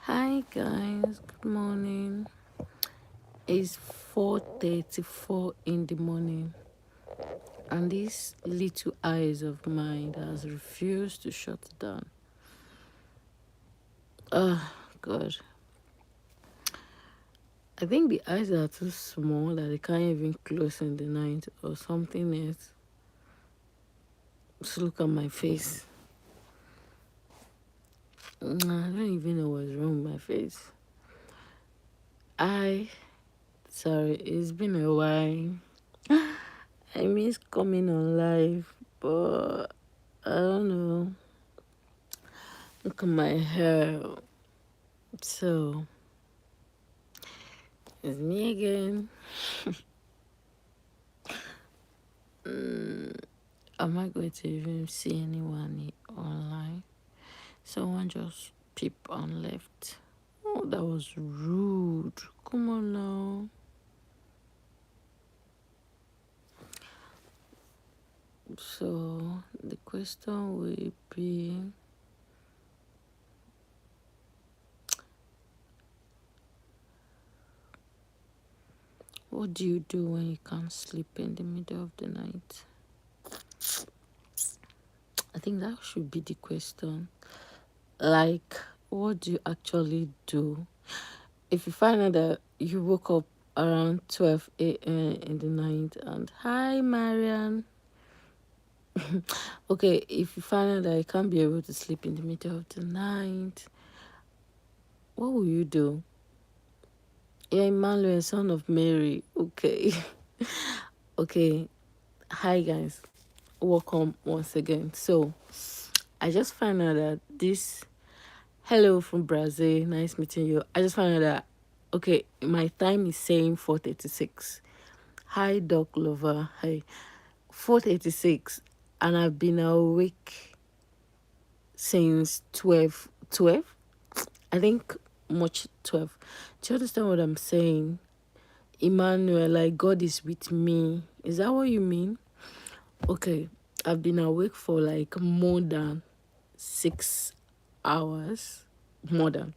Hi guys, good morning. It's 4:34 in the morning, and this little eyes of mine has refused to shut down. God. I think the eyes are too small that they can't even close in the night or something else. Just look at my face. I don't even know what's wrong with my face. Sorry, it's been a while. I miss coming on live, but I don't know. Look at my hair. So, it's me again. Am I going to even see anyone online? Someone just peeped on left. Oh, that was rude. Come on now. So, the question will be, what do you do when you can't sleep in the middle of the night? I think that should be the question. Like, what do you actually do if you find out that you woke up around 12 a.m. in the night and hi Marian? Okay, if you find out that you can't be able to sleep in the middle of the night, what will you do? Yeah, Emmanuel, son of Mary. Okay. Okay. Hi guys. Welcome once again. So I just found out that this hello from Brazil, nice meeting you. I just found out that okay, my time is saying 4:36. Hi Doc Lover. Hi. 4:36, and I've been awake since 12. I think much 12. Do you understand what I'm saying? Emmanuel, like God is with me. Is that what you mean? Okay. I've been awake for like more than 6 hours. More than.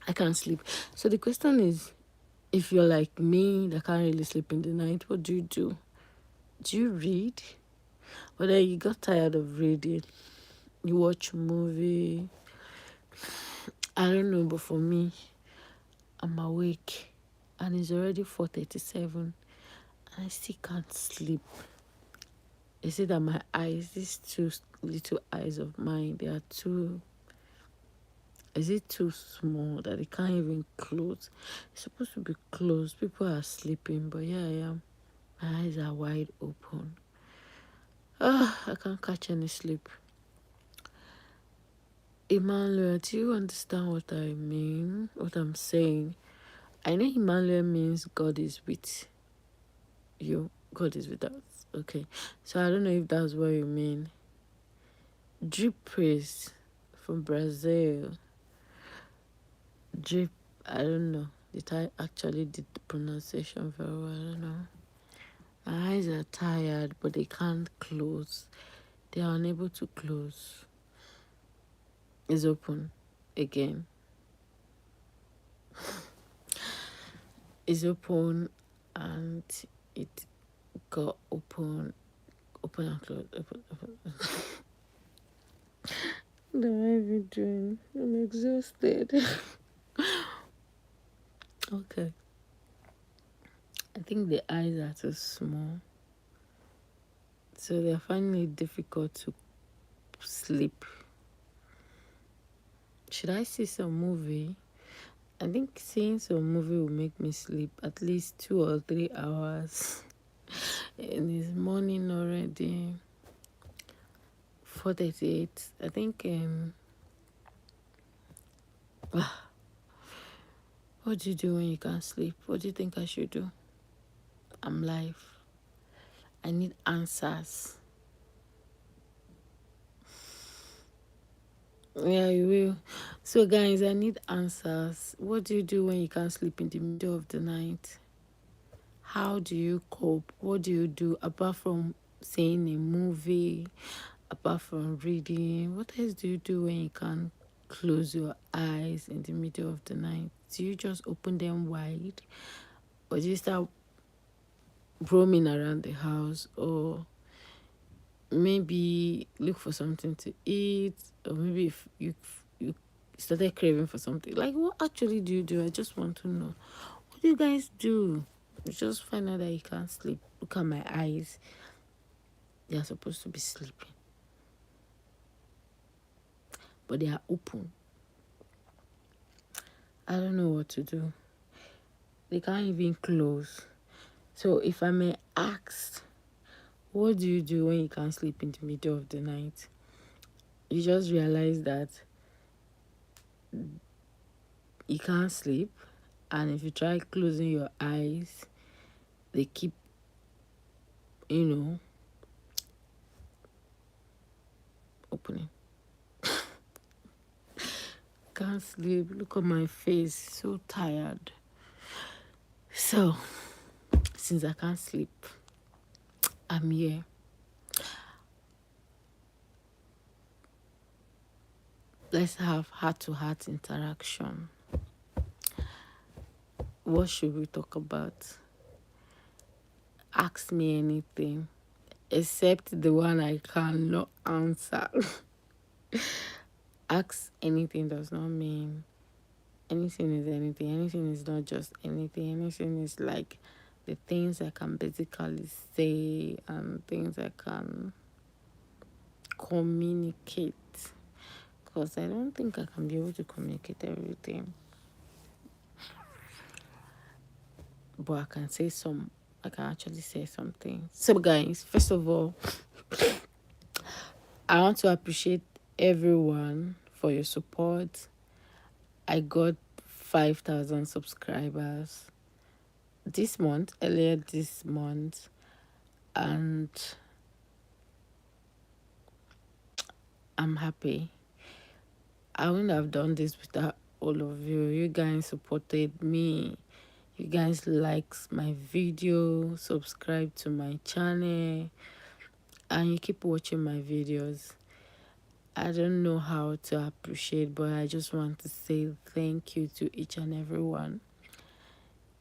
I can't sleep. So the question is, if you're like me that can't really sleep in the night, what do you do? Do you read? Or then you got tired of reading? You watch a movie? I don't know, but for me, I'm awake and it's already 4:37 and I still can't sleep. Is it that my eyes, these two little eyes of mine, they are too, is it too small that they can't even close? It's supposed to be closed. People are sleeping, but yeah, I am. My eyes are wide open. I can't catch any sleep. Emmanuel, do you understand what I mean? What I'm saying? I know Emmanuel means God is with you. God is with us. Okay. So I don't know if that's what you mean. Drip priest from Brazil. Drip, I don't know. Did I actually did the pronunciation very well? I don't know. My eyes are tired, but they can't close. They are unable to close. It's open again. It's open and it got open and close. Open. What am I even doing? I'm exhausted. Okay. I think the eyes are too small. So they're finding it difficult to sleep. Should I see some movie? I think seeing some movie will make me sleep at least 2 or 3 hours. And it's morning already. 4:38. I think what do you do when you can't sleep? What do you think I should do? I'm live. I need answers. Yeah, you will. So guys, I need answers. What do you do when you can't sleep in the middle of the night? How do you cope? What do you do apart from seeing a movie, apart from reading? What else do you do when you can't close your eyes in the middle of the night? Do you just open them wide, or do you start roaming around the house, or maybe look for something to eat, or maybe if you started craving for something? Like, what actually do you do? I just want to know. What do you guys do? You just find out that you can't sleep. Look at my eyes. They are supposed to be sleeping, but they are open. I don't know what to do. They can't even close. So if I may ask, what do you do when you can't sleep in the middle of the night? You just realize that you can't sleep, and if you try closing your eyes, they keep, opening. Can't sleep. Look at my face, so tired. So, since I can't sleep, I'm here. Let's have heart-to-heart interaction. What should we talk about? Ask me anything, except the one I cannot answer. Ask anything does not mean anything is anything. Anything is not just anything. Anything is like the things I can basically say and things I can communicate. Because I don't think I can be able to communicate everything. But I can say some. I can actually say something. So guys, first of all, I want to appreciate everyone for your support. I got 5,000 subscribers earlier this month, and I'm happy. I wouldn't have done this without all of you. You guys supported me. You guys liked my video, subscribe to my channel, and you keep watching my videos. I don't know how to appreciate, but I just want to say thank you to each and every one.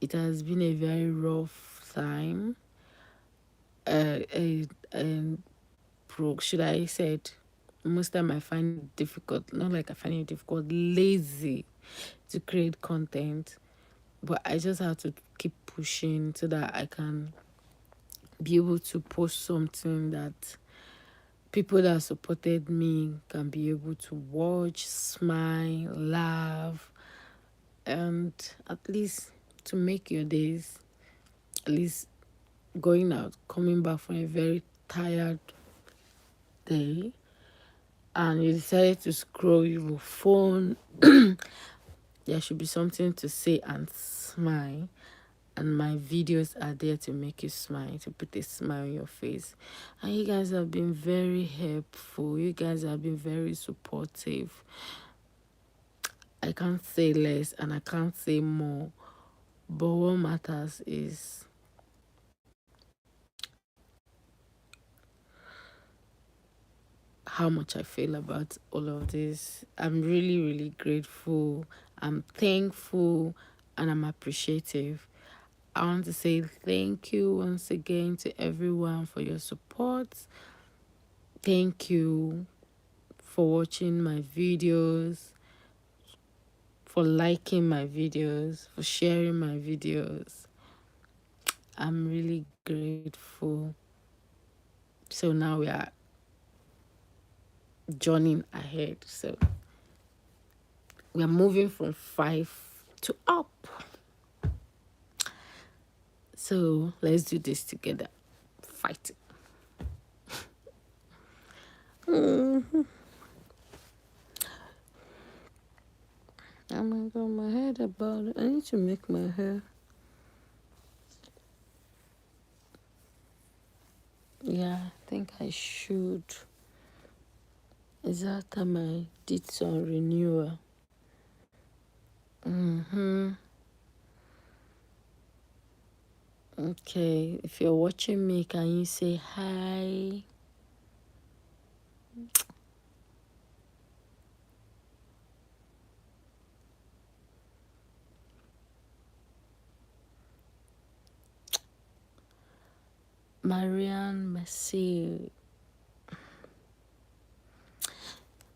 It has been a very rough time. Should I say it? Most time I find it difficult, not like I find it difficult, lazy to create content. But I just have to keep pushing so that I can be able to post something that people that supported me can be able to watch, smile, laugh, and at least to make your days, at least going out, coming back from a very tired day, and you decided to scroll your phone, there should be something to say and smile. And my videos are there to make you smile, to put a smile on your face. And you guys have been very helpful. You guys have been very supportive. I can't say less and I can't say more. But what matters is how much I feel about all of this. I'm really, really grateful. I'm thankful and I'm appreciative. I want to say thank you once again to everyone for your support. Thank you for watching my videos, for liking my videos, for sharing my videos. I'm really grateful. So now we are journeying ahead. So we are moving from 5 to up. So let's do this together. Fight it. Mm-hmm. Oh my god, my hair about it. I need to make my hair. Yeah, I think I should. Is that time I did some renewal? Okay, if you're watching me, can you say hi? Marianne Messi.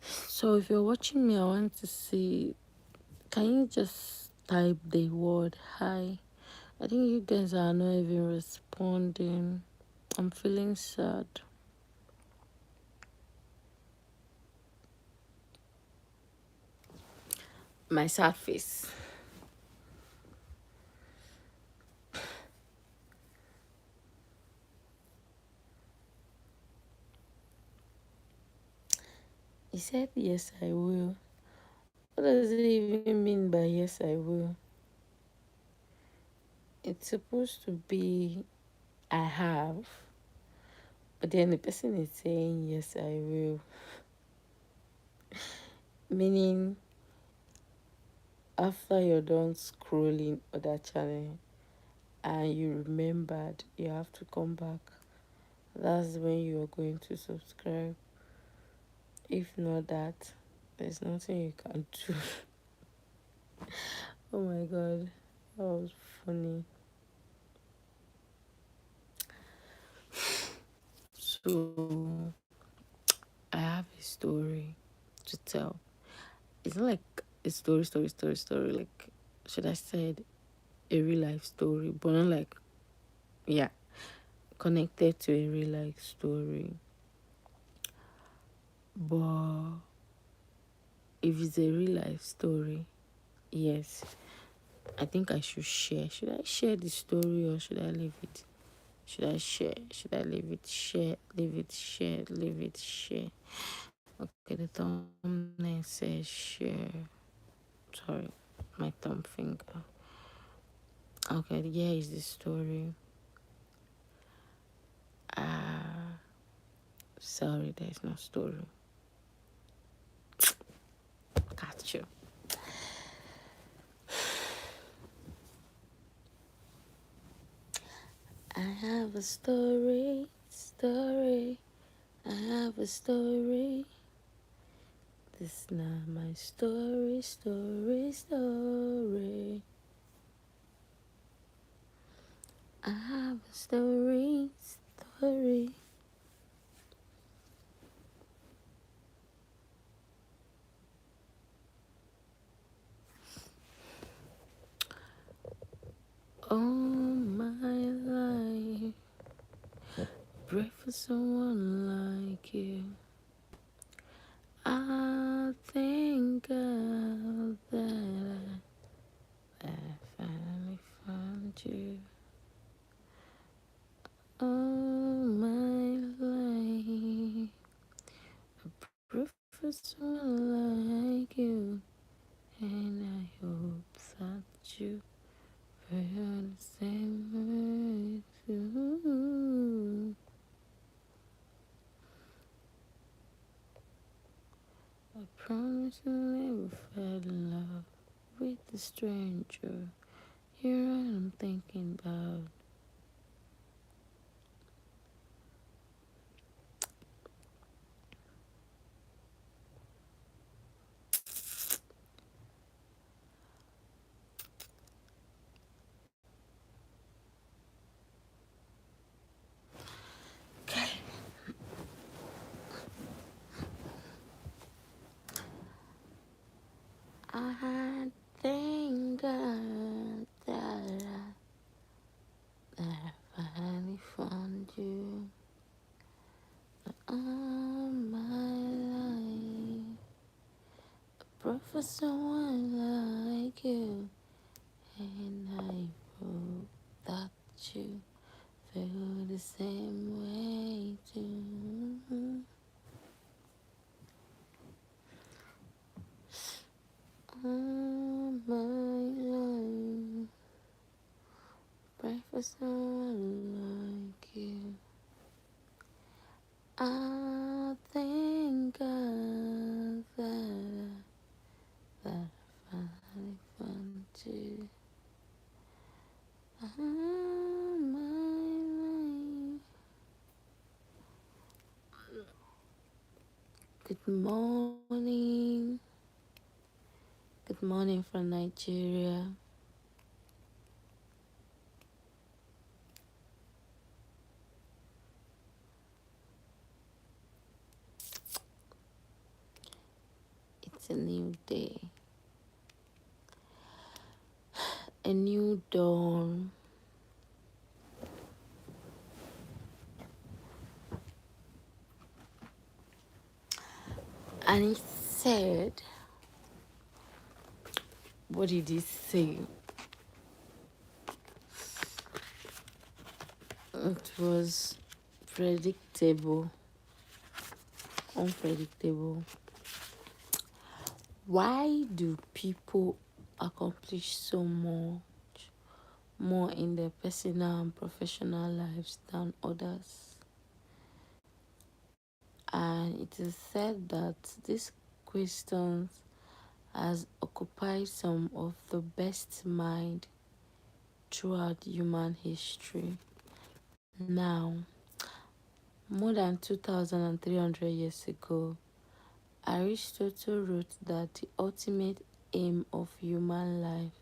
So if you're watching me, I want to see, can you just type the word hi? I think you guys are not even responding. I'm feeling sad. My sad face. He said, yes, I will. What does it even mean by yes, I will? It's supposed to be I have, but then the person is saying, yes, I will. Meaning, after you're done scrolling other channel and you remembered you have to come back, that's when you're going to subscribe. If not that, there's nothing you can do. Oh my god, that was funny. So I have a story to tell. It's not like a story. Like, should I say a real life story, but not like, yeah, connected to a real life story. But if it's a real life story, yes, I think I should share. Should I share the story or should I leave it? Should I share? Should I leave it? Share, leave it, share, leave it, share. Okay, the thumbnail says share. Sorry, my thumb finger. Okay, here is the story. Sorry, there's no story. Got you. I have a story. I have a story. This is not my story. I have a story. All my life, pray for someone like you. I thank God that I finally found you. All my life, pray for someone like you, and I hope that you feel the same way too. I promise I never fell in love with a stranger. You're what I'm thinking about. I thank God that I finally found you. All my life, I pray for someone like you, and I hope that you feel the same way too. All my life, pray for someone like you. I thank God that I finally found you. All my life. Good morning. Good morning from Nigeria. a new day, a new dawn. And he said, what did he say? It was predictable, unpredictable. Why do people accomplish so much more in their personal and professional lives than others? And it is said that these questions has occupied some of the best mind throughout human history. Now, more than 2,300 years ago, Aristotle wrote that the ultimate aim of human life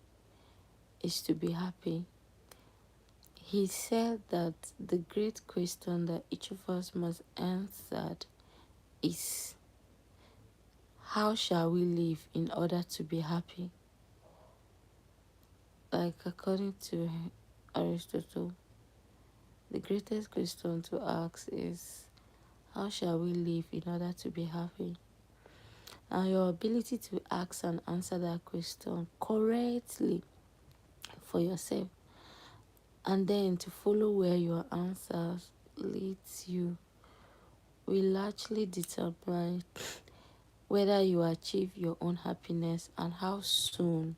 is to be happy. He said that the great question that each of us must answer is, how shall we live in order to be happy? Like, according to Aristotle, the greatest question to ask is, how shall we live in order to be happy? And your ability to ask and answer that question correctly for yourself, and then to follow where your answers leads you, will largely determine whether you achieve your own happiness and how soon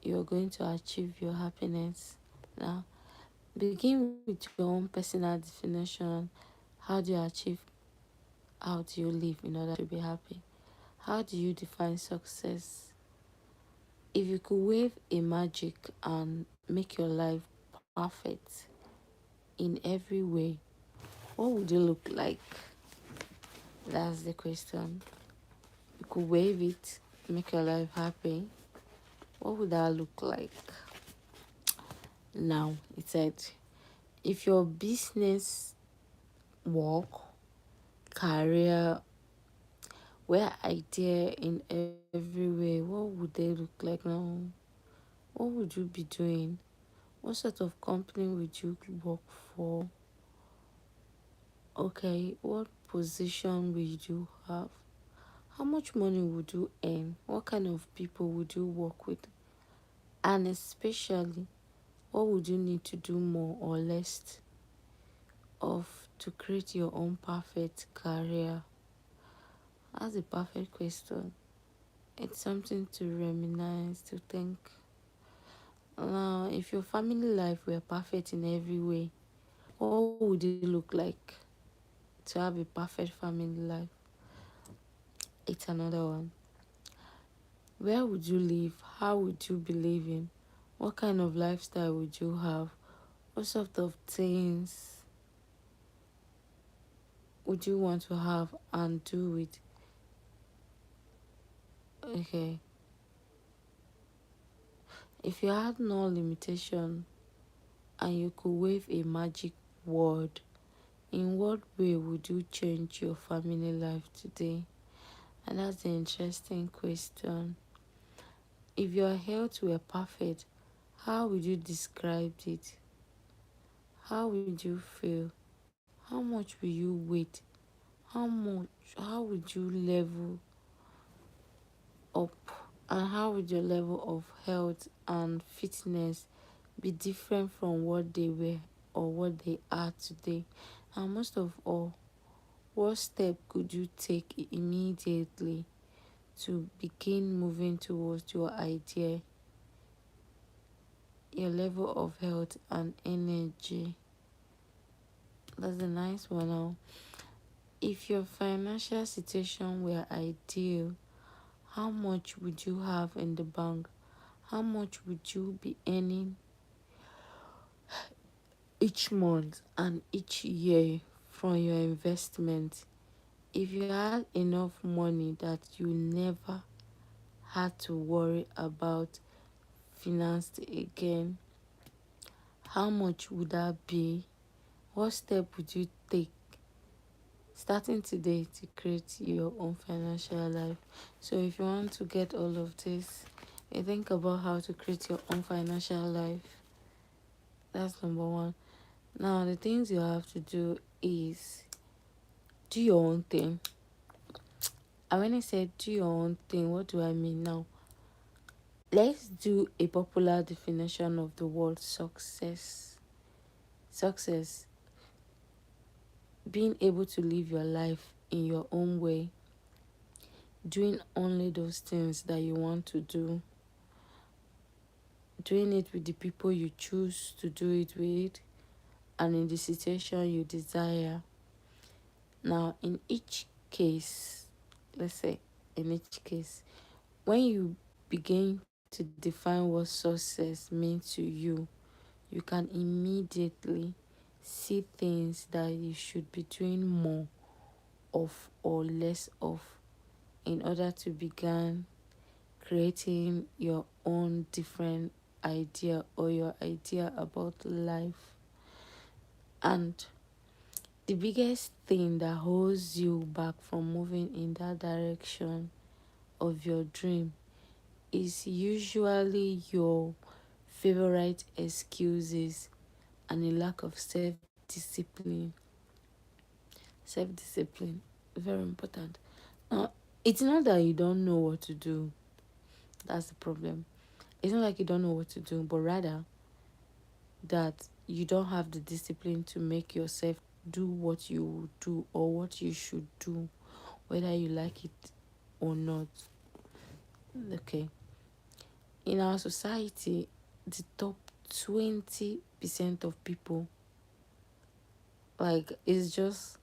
you're going to achieve your happiness. Now, begin with your own personal definition. How do you achieve? How do you live in order to be happy? How do you define success? If you could wave a magic and make your life perfect in every way, what would it look like? That's the question. You could wave it, make your life happy. What would that look like? Now, it said, if your business, work, career were idea in every way, what would they look like now? What would you be doing? What sort of company would you work for? Okay, what position would you have? How much money would you earn? What kind of people would you work with? And especially, what would you need to do more or less of to create your own perfect career? That's a perfect question. It's something to reminisce, to think. Now, if your family life were perfect in every way, what would it look like to have a perfect family life? It's another one. Where would you live? How would you be living? What kind of lifestyle would you have? What sort of things would you want to have and do it? Okay. If you had no limitation and you could wave a magic word, in what way would you change your family life today? And that's an interesting question. If your health were perfect, how would you describe it? How would you feel? How much will you weight? How would you level up? And how would your level of health and fitness be different from what they were or what they are today? And most of all, what step could you take immediately to begin moving towards your idea, your level of health and energy? That's a nice one now. If your financial situation were ideal, how much would you have in the bank? How much would you be earning each month and each year from your investment? If you had enough money that you never had to worry about finance again, how much would that be? What step would you take Starting today to create your own financial life. So if you want to get all of this, you think about how to create your own financial life. That's number one. Now the things you have to do is do your own thing. And when I say do your own thing, what do I mean now? Let's do a popular definition of the word success. Success, being able to live your life in your own way, doing only those things that you want to do, doing it with the people you choose to do it with, and in the situation you desire. Now, in each case, let's say, in each case, when you begin to define what success means to you can immediately see things that you should be doing more of or less of in order to begin creating your own different idea or your idea about life. And the biggest thing that holds you back from moving in that direction of your dream is usually your favorite excuses and a lack of self-discipline. Self-discipline, very important. Now, it's not that you don't know what to do. That's the problem. It's not like you don't know what to do, but rather that you don't have the discipline to make yourself do what you do or what you should do, whether you like it or not. Okay. In our society, the top 20% of people, like, it's just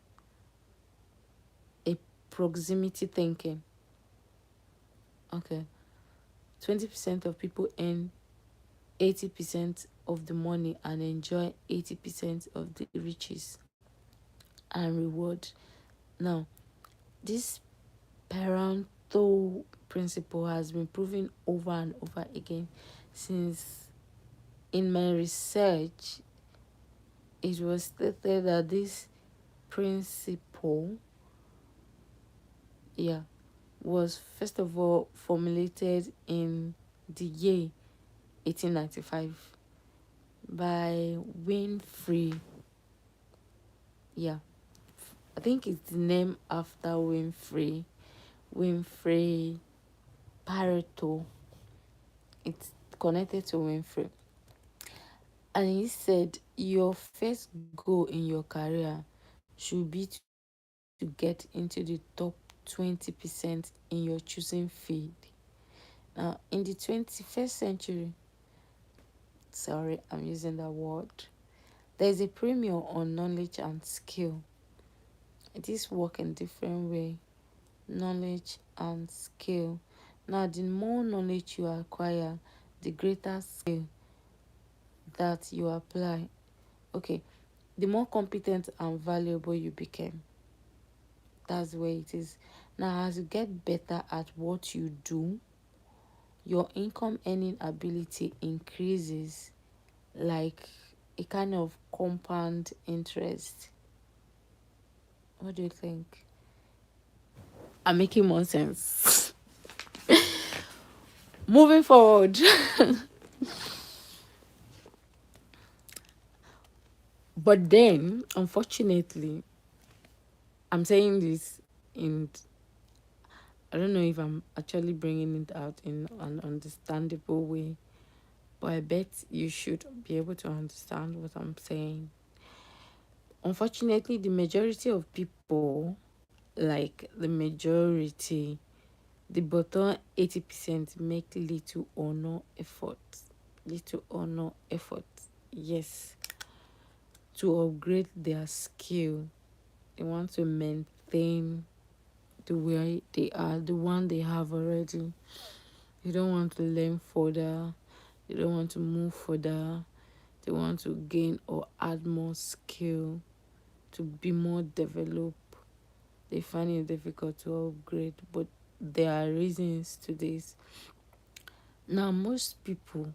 a proximity thinking. Okay. 20% of people earn 80% of the money and enjoy 80% of the riches and reward. Now, this parental principle has been proven over and over again since in my research it was stated that this principle was first of all formulated in the year 1895 by Winfrey. I think it's the name after Winfrey Pareto. It's connected to Winfrey. And he said your first goal in your career should be to get into the top 20% in your choosing field. Now, in the 21st century, sorry, I'm using that word, there is a premium on knowledge and skill. It is work in different way. Knowledge and skill. Now, the more knowledge you acquire, the greater skill that you apply. Okay, the more competent and valuable you became. That's where it is. Now, as you get better at what you do, your income earning ability increases like a kind of compound interest. What do you think? I'm making more sense. Moving forward. But then, unfortunately, I'm saying this in, I don't know if I'm actually bringing it out in an understandable way, but I bet you should be able to understand what I'm saying. Unfortunately, the majority of people, like the majority, the bottom 80% make little or no effort. Little or no effort. Yes. To upgrade their skill. They want to maintain the way they are, the one they have already. They don't want to learn further. They don't want to move further. They want to gain or add more skill to be more developed. They find it difficult to upgrade, but there are reasons to this. Now, most people,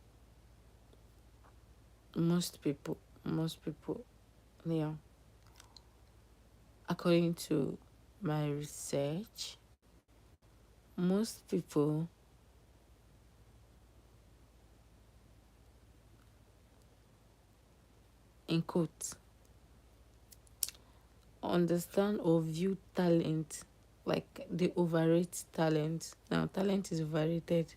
yeah, according to my research, most people in quotes understand or view talent like they overrate talent. Now talent is overrated.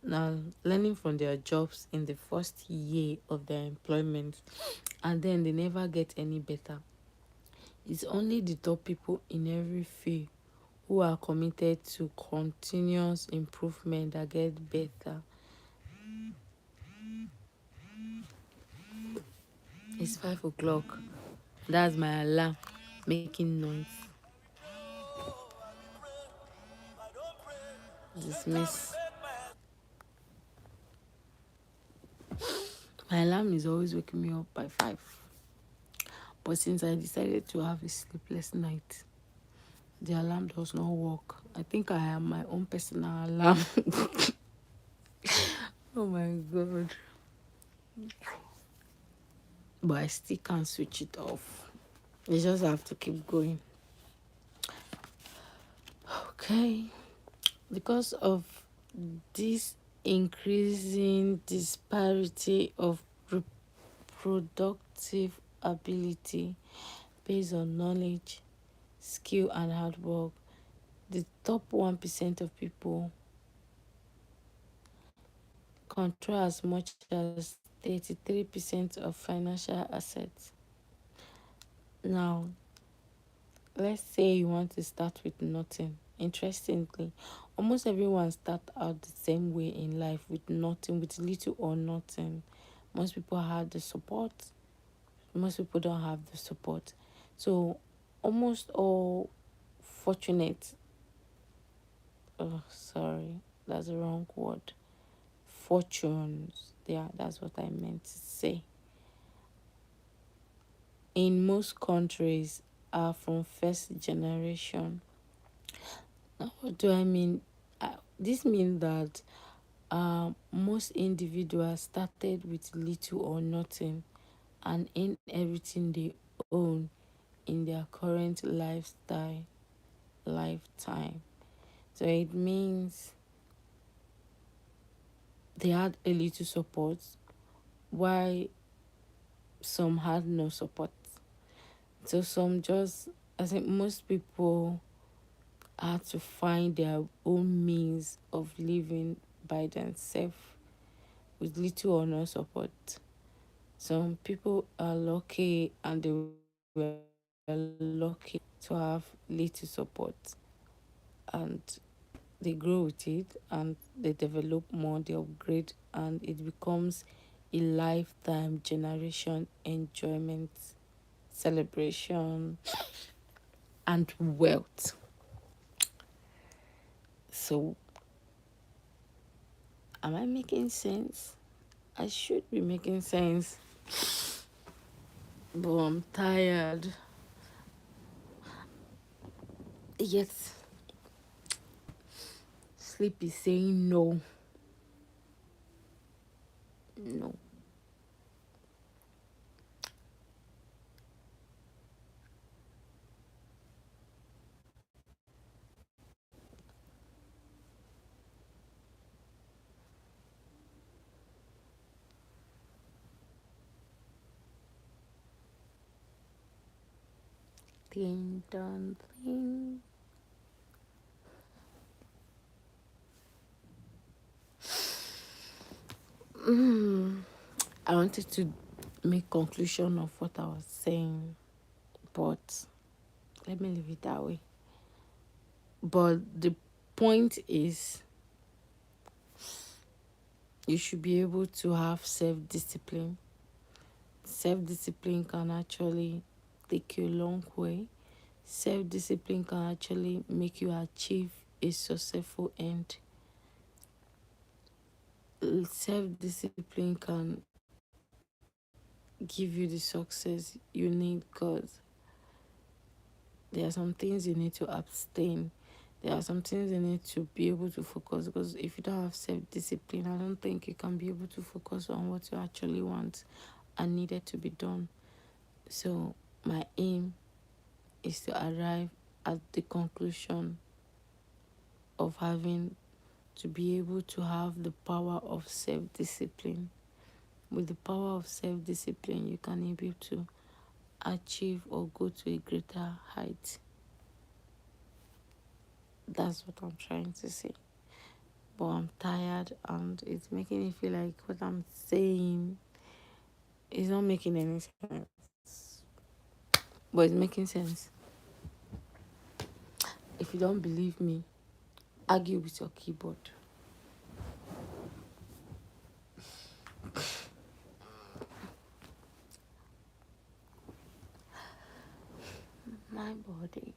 Now learning from their jobs in the first year of their employment, and then they never get any better. It's only the top people in every field who are committed to continuous improvement that get better. It's 5 o'clock. That's my alarm making noise. Dismiss. My alarm is always waking me up by 5. But since I decided to have a sleepless night, the alarm does not work. I think I am my own personal alarm. Oh my god. But I still can't switch it off. You just have to keep going. Okay. Because of this increasing disparity of reproductive ability based on knowledge, skill, and hard work, the top 1% of people control as much as 33% of financial assets. Now, let's say you want to start with nothing. Interestingly, almost everyone start out the same way in life, with nothing, with little or nothing. Most people have the support. Most people don't have the support. So almost all fortunate, oh sorry, that's the wrong word. Fortunes. Yeah, that's what I meant to say. In most countries are from first generation. Now, what do I mean? This means that most individuals started with little or nothing and in everything they own in their current lifetime. So it means they had a little support, while some had no support. So some just, I think most people had to find their own means of living by themselves with little or no support. Some people are lucky and they were lucky to have little support, and they grow with it and they develop more, they upgrade, and it becomes a lifetime generation enjoyment, celebration, and wealth. So, am I making sense? I should be making sense, but I'm tired. Yet, sleep is saying no. No. Ding dong ding. I wanted to make conclusion of what I was saying, but let me leave it that way. But the point is, you should be able to have self-discipline. Self-discipline can actually take you a long way. Self-discipline can actually make you achieve a successful end. Self-discipline can give you the success you need, because there are some things you need to abstain. There are some things you need to be able to focus, because if you don't have self-discipline, I don't think you can be able to focus on what you actually want and needed to be done. So my aim is to arrive at the conclusion of having to be able to have the power of self-discipline. With the power of self-discipline, you can be able to achieve or go to a greater height. That's what I'm trying to say. But I'm tired and it's making me feel like what I'm saying is not making any sense. But it's making sense. If you don't believe me, argue with your keyboard. My body.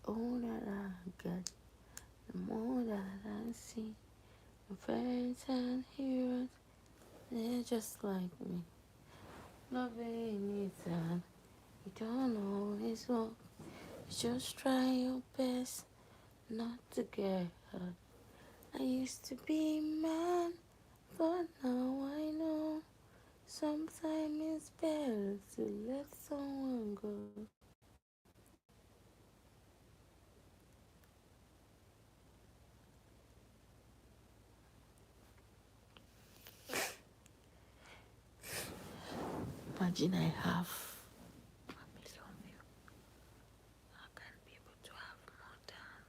All that I get, the more that I see. My friends and heroes, they're just like me. Loving is hard. You don't always walk. Just try your best not to get hurt. I used to be mad, but now I know sometimes it's better to let someone go. Imagine I have 1 million views. I can be able to have more than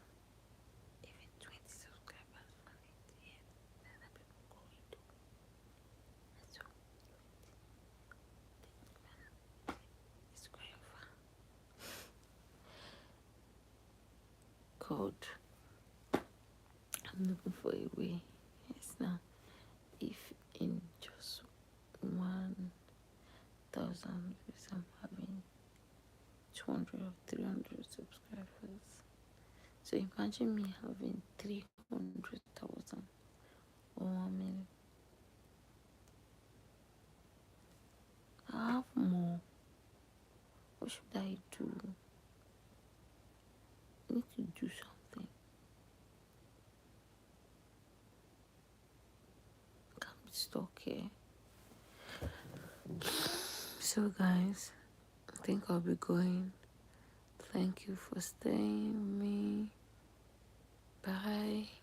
even 20 subscribers on it. Yeah, then I people go into. So it's going far. God, I'm looking for a way. Yes, now if in just 1,000 views I'm having 200 or 300 subscribers. So imagine me having 300,000 or 1 million. I have more. What should I do? I need to do something. I can't be stuck here. So guys, I think I'll be going. Thank you for staying with me. Bye.